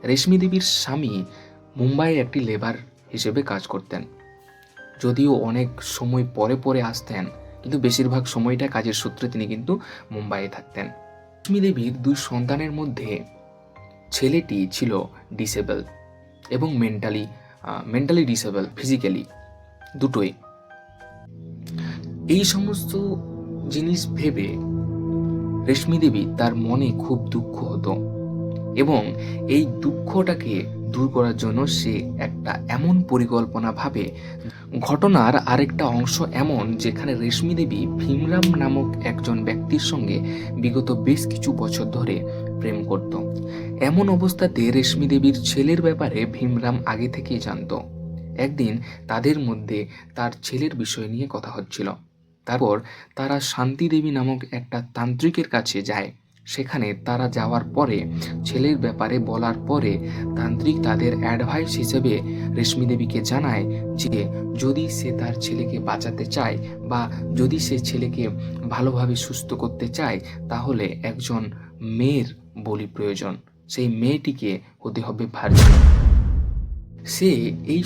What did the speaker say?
রেশমি দেবীর স্বামী মুম্বাইয়ে একটি লেবার হিসেবে কাজ করতেন। যদিও অনেক সময় পরে পরে আসতেন, কিন্তু বেশিরভাগ সময়টা কাজের সূত্রে তিনি কিন্তু মুম্বাইয়ে থাকতেন। রেশমি দেবীর দুই সন্তানের মধ্যে ছেলেটি ছিল ডিসেবল এবং মেন্টালি ডিসেবল, ফিজিক্যালি দুটোই। এই সমস্ত জিনিস ভেবে রেশমি দেবী তার মনে খুব দুঃখ হতো এবং এই দুঃখটাকে দূর করার জন্য সে একটা এমন পরিকল্পনা ভাবে। ঘটনার আরেকটা অংশ এমন, যেখানে রেশমি দেবী ভীমরাম নামক একজন ব্যক্তির সঙ্গে বিগত বেশ কিছু বছর ধরে প্রেম করত। এমন অবস্থাতে রেশমি দেবীর ছেলের ব্যাপারে ভীমরাম আগে থেকেই জানত। একদিন তাদের মধ্যে তার ছেলের বিষয় নিয়ে কথা হচ্ছিল। তারপর তারা শান্তি দেবী নামক একটা তান্ত্রিকের কাছে যায়। সেখানে তারা যাওয়ার পরে ছেলের ব্যাপারে বলার পরে তান্ত্রিক তাদের অ্যাডভাইস হিসেবে রেশমি দেবীকে জানায় যে যদি সে তার ছেলেকে বাঁচাতে চায় বা যদি সে ছেলেকে ভালোভাবে সুস্থ করতে চায়, তাহলে একজন মেয়ের বলি প্রয়োজন। সেই মেয়েটিকে হতে হবে ভার্জিন। সে এই